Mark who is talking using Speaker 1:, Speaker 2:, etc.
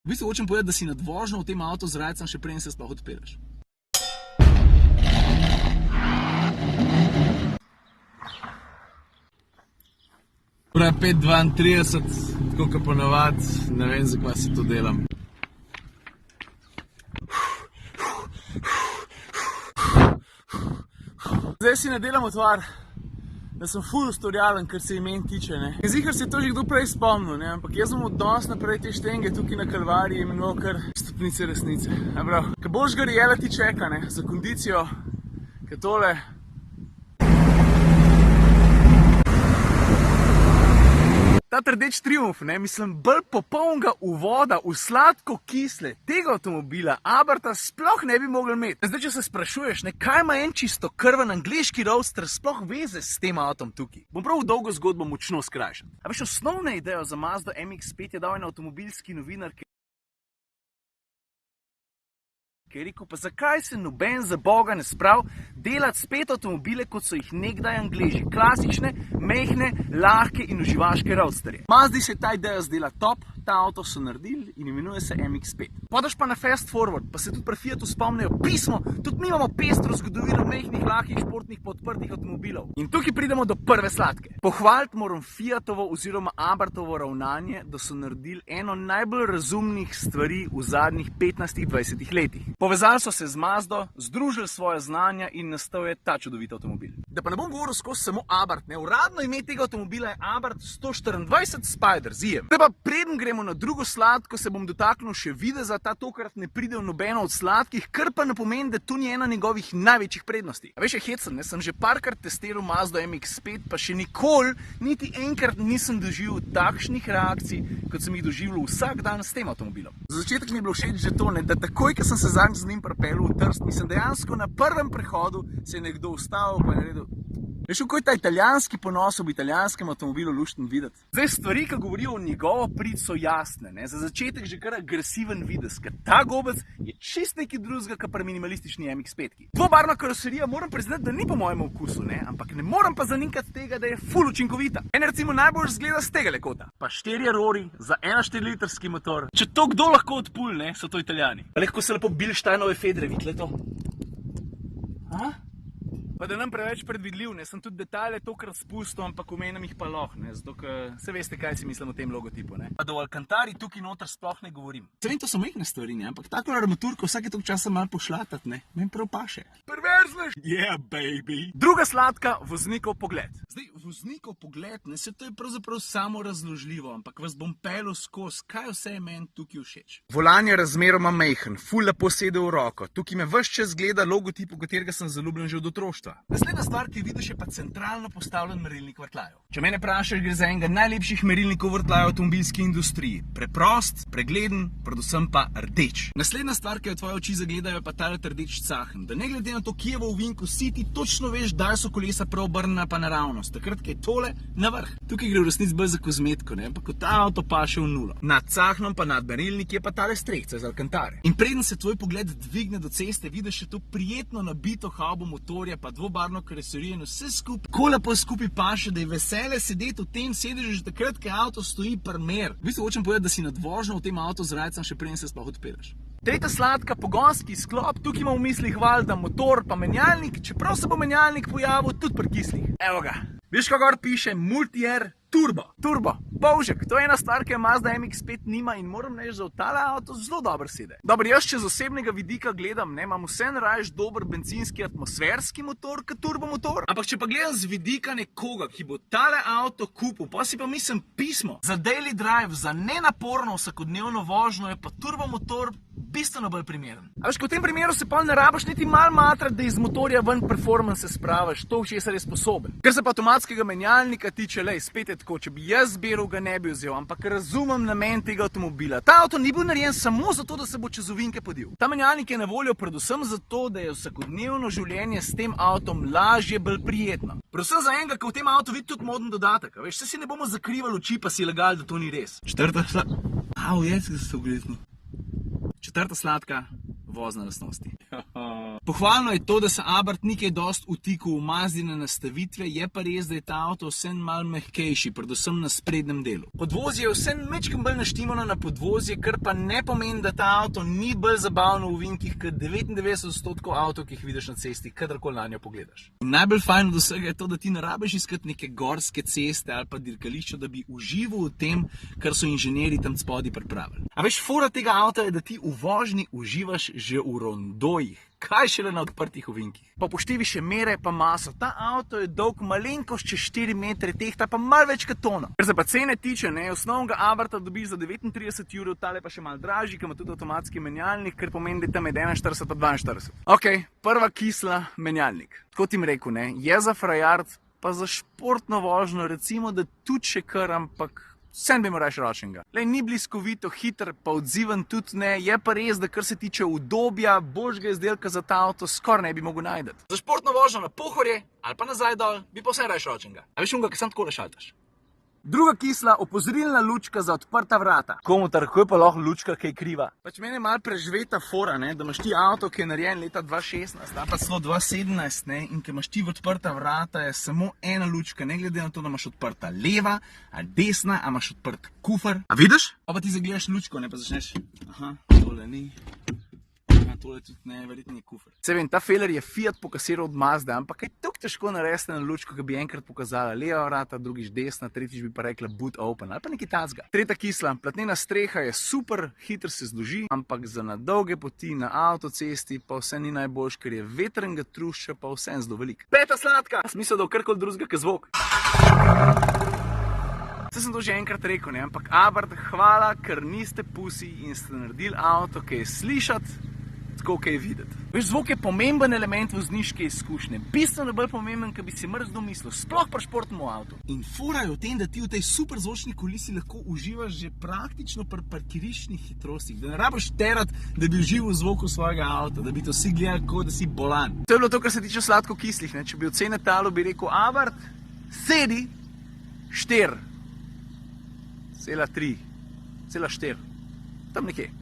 Speaker 1: V bistvu hočem povedati, da si nad vožnjo v tem avtu z rajcem, še preden se sploh odpiraš. Ura 5:32, tako kot ponavadi, ne vem, zakaj si to delam. Zdaj si ne delam utvar, da sem ful ustvarjalen, kar se imen tiče, ne. Ziher se je to že kdo prej spomnil, ne, ampak jaz bom odnos naprej te štenge tukaj na Kalvariji imenoval kar stopnice resnice. A prav, ka boš ga reality čeka, ne, za kondicijo, ka tole. Ta rdeč triumf, ne, mislim, bolj popolnega uvoda v sladko-kisle tega avtomobila Abartha sploh ne bi mogli imeti. Zdaj, če se sprašuješ, ne, kaj ima en čistokrven angleški roadster sploh veze s tem avtom tukaj? Bom prav dolgo zgodbo močno skrajšal. A veš, osnovna ideja za Mazdo MX-5 je dal en avtomobilski novinar, ki je rekel, pa zakaj se noben za Boga ne sprav delati spet avtomobile, kot so jih nekdaj Angleži. Klasične, mehne, lahke in uživaške roadsterje. Mazdi se ta ideja zdela top, ta avto so naredili in imenuje se MX-5. Podaš pa na fast forward, pa se tudi pri Fiatu spomnijo pismo, tudi mi imamo pestro zgodovino mehnih, lahkih, športnih, podprtih avtomobilov. In tukaj pridemo do prve sladke. Pohvaliti moram Fiatovo oziroma Abarthovo ravnanje, da so naredili eno najbolj razumnih stvari v zadnjih 15-20 letih. Povezali so se z Mazdo, združili svoje znanja in nastal je ta čudovit avtomobil. Da pa ne bom govoril skozi samo Abarth, ne, uradno ime tega avtomobila je Abarth 124 Spider z IM. Zdaj pa preden gremo na drugo sladko, se bom dotaknil še videza, ta tokrat ne pride v nobeno od sladkih, kar pa ne pomeni, da to ni ena njegovih največjih prednosti. A veš, je hecen, ne, sem že parkrat testiral Mazdo MX-5, pa še nikoli, niti enkrat nisem doživel takšnih reakcij, kot sem jih doživljal vsak dan s tem avtomobilom. Za začetek mi je bilo všeč že to, ne, da takoj, ko sem se z njim pripeljal v Trst, mislim, dejansko na prvem prehodu se je nekdo ustavil pa je naredil. Veš, kako je ta italijanski ponos ob italijanskem avtomobilu lušten videti? Zdaj, stvari, ki govorijo o njegovo prid, so jasne, ne? Za začetek že kar agresiven videz, ker ta gobec je čist nekaj drugega, kot pri minimalistični MX-5. Dvobarvna karoserija moram priznati, da ni po mojem okusu, ne? Ampak ne moram pa zanikati tega, da je ful učinkovita. En recimo najbolj zgleda z tega lekota. Pa 4 rori za 1,4-litrski motor. Če to kdo lahko odpul, ne, so to Italijani. Pa lahko se lepo Bilsteinove fedre, vidite to? A? Pa da nam preveč predvidljiv, ne, sem tudi detalje tokrat spustil, ampak omenjam jih pa lahko, ne, zato ker se veste, kaj si mislim o tem logotipu, ne. Pa da o Alcantari tukaj noter sploh ne govorim. Se vem, to so mehne stvari, ne, ampak tako armaturko vsake toliko časa malo pošlatat, ne, meni prav paše. Perverznež! Yeah, baby! Druga sladka, voznikov pogled. Zdaj, voznikov pogled, ne, se to je pravzaprav samo razložljivo, ampak vas bom pelil skozi, kaj vse je meni tukaj všeč. Volan je razmeroma mehen, ful lepo sede v roko, tukaj me ves čas gleda logotip, v katerega sem zaljubljen že od otroštva. Naslednja stvar, ki jo vidiš, je pa centralno postavljen merilnik vrtljajev. Če mene vprašaš, gre za enega najlepših merilnikov vrtljajev v avtomobilski industriji. Preprost, pregleden, predvsem pa rdeč. Naslednja stvar, ki jo tvoje oči zagledajo, je pa tale rdeč cahen. Da ne glede na to, kje je v ovinku si, ti točno veš, kdaj so kolesa prav obrnjena pa naravnost. Takrat, ko je tole na vrh. Tukaj gre v resnici bolj za kozmetiko, ne, ampak ko ta avto paše v nulo. Nad cahnom pa nad merilnik je pa tale strehca iz Alcantare. In preden se tvoj pogled dvigne do ceste, vidiš še to prijetno nabito havbo motorja, pa dvobarvno karoserijo in vse skupaj, ko lepo skupaj paše, da je veselje sedeti v tem sedežu že takrat, ko avto stoji primer. V bistvu hočem povedati, da si nad vožnjo v tem avtu z rajcem, še preden se sploh odpiraš. Tretja sladka, pogonski sklop, tukaj ima v mislih valjda motor pa menjalnik, čeprav se bo menjalnik pojavil tudi pri kislih. Evo ga. Veš, kako gor piše Multi-Air Turbo. Turbo. Polžek. To je ena stvar, ki je Mazda MX-5 nima in moram reči, da v tale avto zelo dobro sede. Dobro, jaz če z osebnega vidika gledam, ne, imam vse rajš dober bencinski atmosferski motor kot turbo motor. Ampak če pa gledam z vidika nekoga, ki bo tale avto kupil, pa si pa mislim pismo. Za daily drive, za nenaporno vsakodnevno vožnjo je pa turbo motor bistveno bolj primeren. A veš, ko v tem primeru se pa ne rabiš niti malo matrati, da iz motorja ven performance spraviš, to, v česar je sposoben. Ker se pa avtomatskega menjalnika tiče, lej, spet je tako, če bi jaz zbiral, ga ne bi vzel, ampak razumem namen tega avtomobila. Ta avto ni bil narejen samo zato, da se bo čez ovinke podil. Ta menjalnik je na voljo predvsem zato, da je vsakodnevno življenje s tem avtom lažje, bolj prijetno. Predvsem za enega, ki v tem avtu vidi tudi moden dodatek. A veš, se si ne bomo zakrivali oči, pa si lagali, da to ni res. Četrta sladka, vozne lastnosti. Pohvalno je to, da se Abarth ni kaj dost vtikal v Mazdine nastavitve, je pa res, da je ta avto vsem malo mehkejši, predvsem na sprednjem delu. Podvozje je vsem mečkim bolj naštimano na podvozje, kar pa ne pomeni, da ta avto ni bolj zabavno v ovinkih kot 99% avto, ki jih vidiš na cesti, kadarkoli na njo pogledaš. In najbolj fajn od vsega je to, da ti ne rabiš iskati neke gorske ceste ali pa dirkališča, da bi užival v tem, kar so inženirji tam spodaj pripravili. A veš, fora tega avta je, da ti v vožnji uživaš že v rondojih. Kaj šele na odprtih ovinkih. Pa upoštevi še mere pa maso. Ta avto je dolg malenkost čez 4 metre, tehta pa malo več kot tono. Ker se pa cene tiče, osnovnega Abartha dobiš za 39 €, tale pa še malo dražji, ki ima tudi avtomatski menjalnik, kar pomeni, da je tam med 41 pa 42. Ok, prva kisla menjalnik. Kot jim rekel, je za frajard, pa za športno vožnjo, recimo, da tudi še kar, ampak vsem bi moraš ročnega. Ni bliskovito, hiter, pa odziven tudi ne, je pa res, da kar se tiče udobja, boljšega izdelka za ta avto skoraj ne bi mogel najti. Za športno vožnjo na Pohorje ali pa nazaj dol bi pa vsem raje ročnega. A veš unga, ki sam takole šaltaš. Druga kisla, opozorilna lučka za odprta vrata. Komu tako je pa lahko lučka, ki je kriva? Pač meni je malo preživeta fora, da imaš ti avto, ki je narejen leta 2016, ali pa celo 2017, in ki imaš ti odprta vrata, je samo ena lučka, ne glede na to, da imaš odprta leva ali desna, ali imaš odprt kufer. A vidiš? Pa ti zagledaš lučko, pa začneš, aha, tole ni. Tole tudi ne, verjetno je kufer. Se vem, ta feler je Fiat pokasiral od Mazde, ampak je tako težko narediti na lučko, ki bi enkrat pokazala leva vrata, drugič desna, tretjič bi pa rekla boot open ali pa nekaj tacga. Tretja kisla, platnena streha je super, hitro se zloži, ampak za na dolge poti na avtocesti pa vse ni najboljš, ker je vetrnega trušča pa vsem zelo velik. Peta sladka! Smisel, da v karkoli drugega kot zvok. Vse sem to že enkrat rekel, ampak Abarth, hvala, ker niste pusi in ste naredili avto, ki je slišati, tako, kaj je videti. Veš, zvok je pomemben element vozniške izkušnje. Bistveno bolj pomemben, kot bi si mrzdo mislil, sploh pri športnem avtu. In fora je v tem, da ti v tej super zvočni kulisi lahko uživaš že praktično pri parkiriščnih hitrostih. Da ne rabiš terati, da bi užival v zvoku svojega avta, da bi to vsi gledali, kot da si bolan. To je bilo to, kar se tiče sladkokislih. Če bi ocene talo, bi rekel Abarth, sedi 4,3, 4, tam nekje.